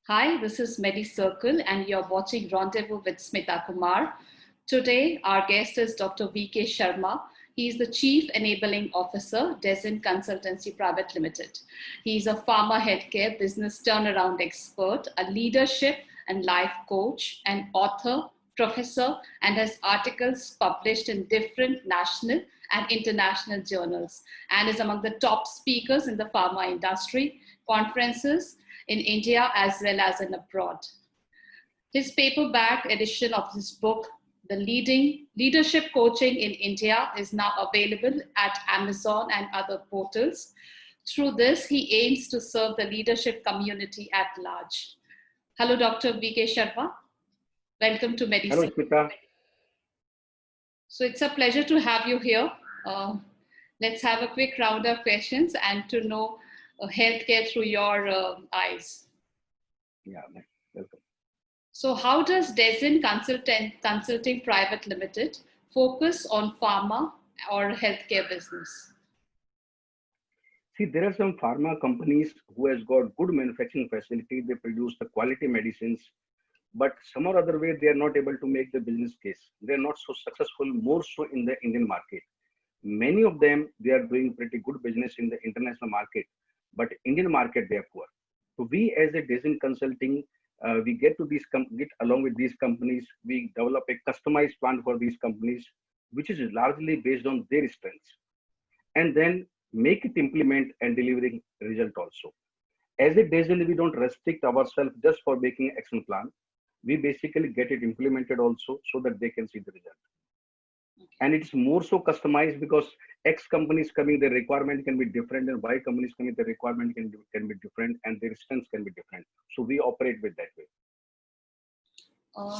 Hi, this is Medi Circle, and you're watching Rendezvous with Smita Kumar. Today, our guest is Dr. VK Sharma. He is the Chief Enabling Officer, Desin Consultancy Private Limited. He is a pharma healthcare business turnaround expert, a leadership and life coach, an author, professor, and has articles published in different national and international journals, and is among the top speakers in the pharma industry, conferences, in India as well as in abroad. His paperback edition of his book, The Leading Leadership Coaching in India, is now available at Amazon and other portals. Through this, he aims to serve the leadership community at large. Hello, Dr. VK Sharma. Welcome to Hello, Medicine. Smita. So it's a pleasure to have you here. Let's have a quick round of questions and to know healthcare through your eyes. Yeah, welcome. So how does Desin Consulting Private Limited focus on pharma or healthcare business? See, there are some pharma companies who has got good manufacturing facility. They produce the quality medicines, but some or other way they are not able to make the business case. They are not so successful, more so in the Indian market. Many of them, they are doing pretty good business in the international market, but Indian market, they are poor. So we as a Desin Consulting, we get to get along with these companies. We develop a customized plan for these companies, which is largely based on their strengths, and then make it implement and delivering result also. As a Desin, we don't restrict ourselves just for making action plan. We basically get it implemented also so that they can see the result. And it's more so customized because X companies coming, their requirement can be different, and Y companies coming, their requirement can be different, and their strengths can be different. So we operate with that way.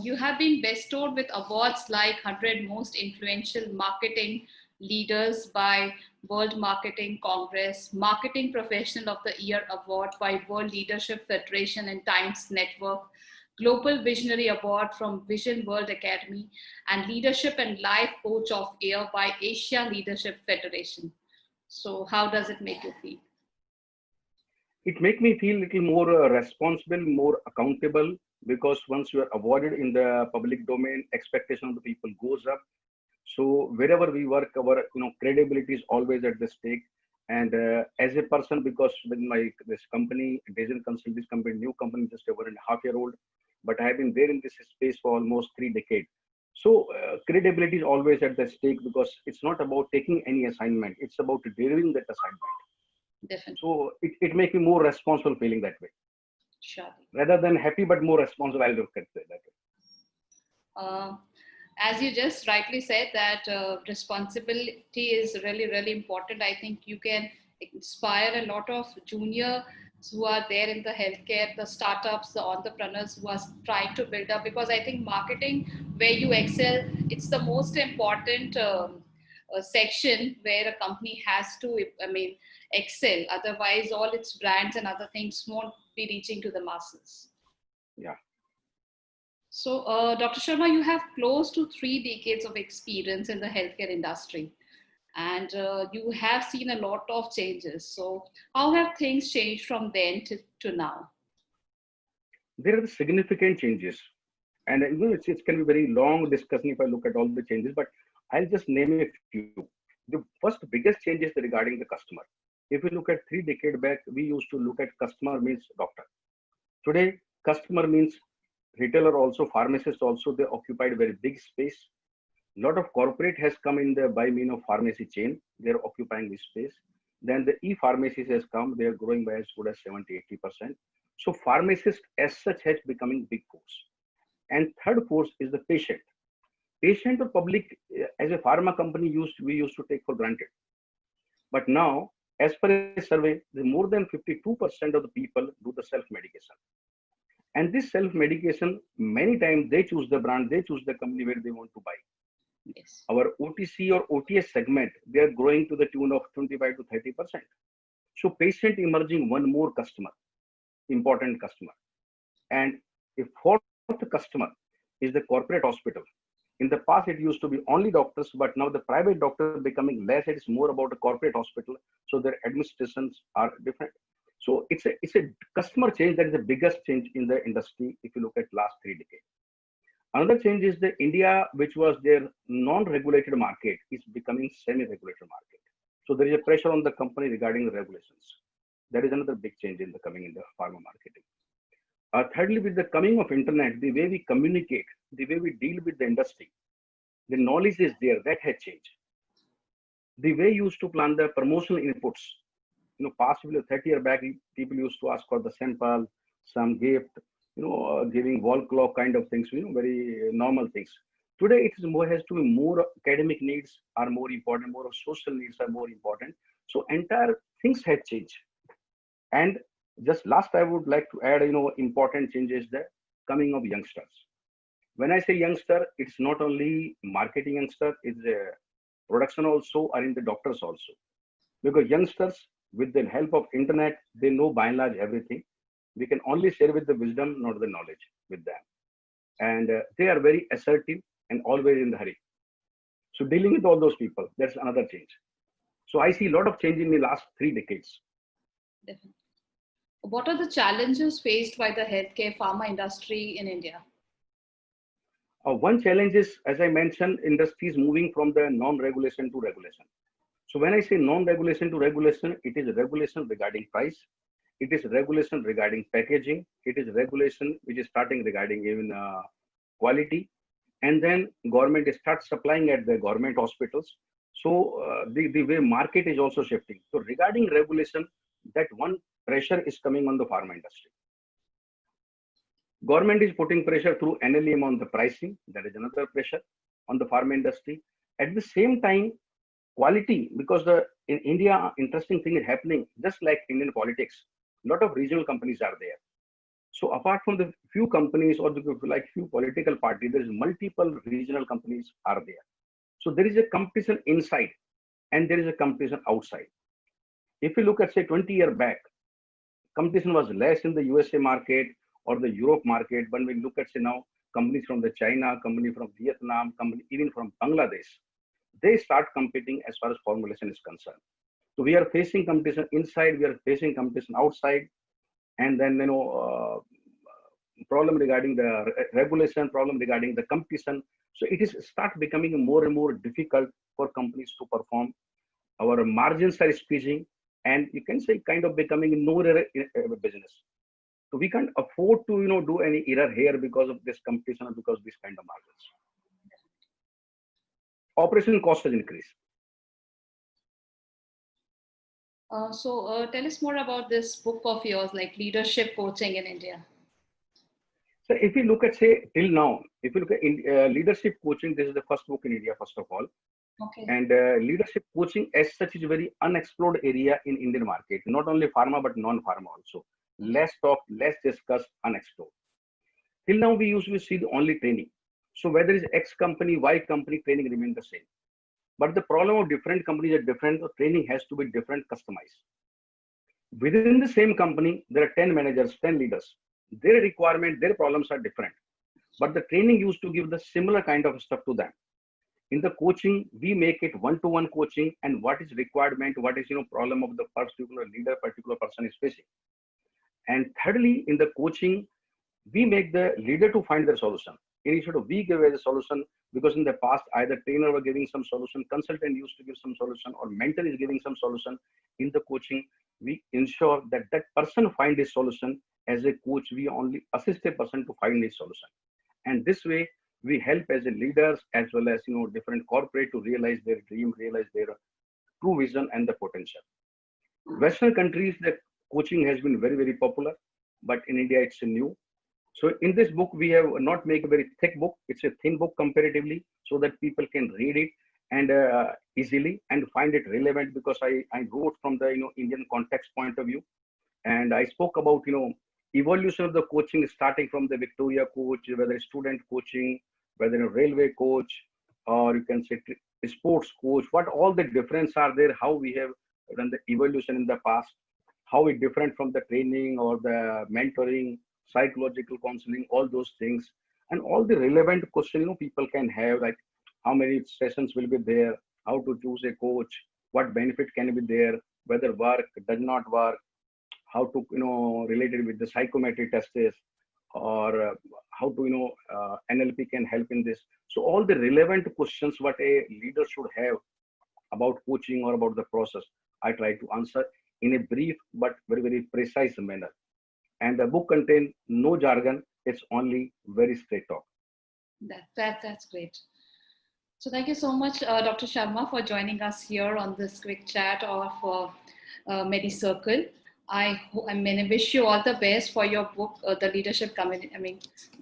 You have been bestowed with awards like 100 Most Influential Marketing Leaders by World Marketing Congress, Marketing Professional of the Year Award by World Leadership Federation and Times Network, Global Visionary Award from Vision World Academy, and Leadership and Life Coach of Year by Asia Leadership Federation. So how does it make you feel? It make me feel a little more responsible, more accountable, because once you are awarded in the public domain, expectation of the people goes up. So wherever we work, our credibility is always at the stake. And as a person, because with this company, Desin Consult, this company, new company, just a 1.5 year old, but I have been there in this space for almost 3 decades. So credibility is always at the stake because it's not about taking any assignment; it's about delivering that assignment. Definitely. So it makes me more responsible feeling that way. Sure. Rather than happy, but more responsible, I'll look at that way. As you just rightly said that responsibility is really, really important. I think you can inspire a lot of juniors who are there in the healthcare, the startups, the entrepreneurs who are trying to build up, because I think marketing where you excel, it's the most important section where a company has to, excel. Otherwise, all its brands and other things won't be reaching to the masses. Yeah. So, Dr. Sharma, you have close to 3 decades of experience in the healthcare industry, and you have seen a lot of changes. So, how have things changed from then to now? There are significant changes, and it can be very long discussion if I look at all the changes, but I'll just name a few. The first biggest change is regarding the customer. If we look at 3 decades back, we used to look at customer means doctor. Today, customer means retailer also, pharmacist also. They occupied very big space. A lot of corporate has come in the by mean of pharmacy chain. They're occupying this space. Then the e-pharmacies has come. They are growing by as good as 70-80%. So pharmacist as such has becoming big force. And third force is the patient. Patient or public as a pharma company we used to take for granted. But now, as per a survey, more than 52% of the people do the self-medication. And this self-medication, many times they choose the brand, they choose the company where they want to buy. Yes. Our OTC or OTS segment, they are growing to the tune of 25-30%. So patient emerging one more customer, important customer. And a fourth customer is the corporate hospital. In the past, it used to be only doctors, but now the private doctor becoming less. It is more about a corporate hospital. So their administrations are different. So it's a customer change that is the biggest change in the industry if you look at last 3 decades. Another change is the India, which was their non-regulated market, is becoming semi-regulated market. So there is a pressure on the company regarding the regulations. That is another big change in the coming in the pharma marketing. Thirdly, with the coming of internet, the way we communicate, the way we deal with the industry, the knowledge is there. That has changed. The way you used to plan the promotional inputs, possibly 30 years back, people used to ask for the sample, some gift, giving wall clock kind of things, very normal things. Today, it is more has to be more academic needs are more important, more of social needs are more important. So entire things have changed. And just last, I would like to add, important changes the coming of youngsters. When I say youngster, it's not only marketing youngster, it's a production also, or in the doctors also. Because youngsters, with the help of internet, they know by and large everything. We can only share with the wisdom, not the knowledge with them. And they are very assertive and always in the hurry. So dealing with all those people, that's another change. So I see a lot of change in the last 3 decades. Definitely. What are the challenges faced by the healthcare pharma industry in India? One challenge is, as I mentioned, industry is moving from the non-regulation to regulation. So when I say non-regulation to regulation, it is regulation regarding price, it is regulation regarding packaging, it is regulation which is starting regarding even quality, and then government starts supplying at the government hospitals. So the way market is also shifting. So regarding regulation, that one pressure is coming on the pharma industry. Government is putting pressure through NLEM on the pricing. That is another pressure on the pharma industry. At the same time, quality, because in India, interesting thing is happening, just like Indian politics, a lot of regional companies are there. So apart from the few companies or the like few political parties, there is multiple regional companies are there. So there is a competition inside and there is a competition outside. If you look at say 20 years back, competition was less in the USA market or the Europe market. When we look at say now, companies from the China, company from Vietnam, company even from Bangladesh, they start competing as far as formulation is concerned. So we are facing competition inside, we are facing competition outside, and then problem regarding the regulation, problem regarding the competition. So it is start becoming more and more difficult for companies to perform. Our margins are squeezing, and you can say kind of becoming no business. So we can't afford to do any error here because of this competition or because of this kind of margins. Operation cost has increased. Tell us more about this book of yours, like leadership coaching in India. So if you look at say till now, if you look at leadership coaching, this is the first book in India, first of all. Okay. And leadership coaching as such is a very unexplored area in Indian market, not only pharma, but non-pharma also. Less talked, less discussed, unexplored. Till now, we usually see the only training. So whether it's X company, Y company, training remains the same. But the problem of different companies are different. So training has to be different, customized. Within the same company, there are 10 managers, 10 leaders. Their requirement, their problems are different. But the training used to give the similar kind of stuff to them. In the coaching, we make it one-to-one coaching, and what is requirement, what is problem of the particular leader, particular person is facing. And thirdly, in the coaching, we make the leader to find the solution. Instead of we give away the solution, because in the past either trainer were giving some solution, consultant used to give some solution, or mentor is giving some solution. In the coaching, we ensure that that person find his solution. As a coach, we only assist a person to find his solution, and this way we help as a leaders as well as different corporate to realize their dream, realize their true vision and the potential. Western countries, the coaching has been very, very popular, but in India it's new. So in this book, we have not make a very thick book. It's a thin book comparatively, so that people can read it and easily and find it relevant, because I wrote from the Indian context point of view, and I spoke about evolution of the coaching starting from the Victoria coach, whether student coaching, whether a railway coach, or you can say sports coach, what all the difference are there, how we have done the evolution in the past, how it different from the training or the mentoring, psychological counseling, all those things, and all the relevant question people can have, like how many sessions will be there, how to choose a coach, what benefit can be there, whether work does not work, how to relate it with the psychometric tests, or how to NLP can help in this. So all the relevant questions what a leader should have about coaching or about the process, I try to answer in a brief but very, very precise manner. And the book contains no jargon. It's only very straight talk. That's great. So thank you so much, Dr. Sharma, for joining us here on this quick chat of MediCircle. I wish you all the best for your book, The Leadership Community. I mean,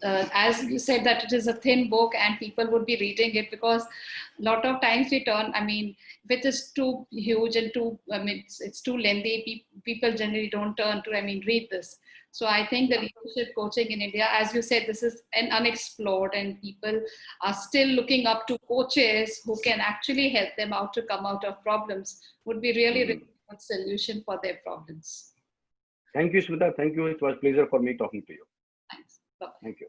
as you said that it is a thin book and people would be reading it, because a lot of times we turn, I mean, if it is too huge and too, I mean, it's too lengthy, people generally don't turn to, I mean, read this. So I think the leadership coaching in India, as you said, this is an unexplored, and people are still looking up to coaches who can actually help them out to come out of problems. Would be really, really good solution for their problems. Thank you, Smita. Thank you. It was a pleasure for me talking to you. Thanks. Bye. Thank you.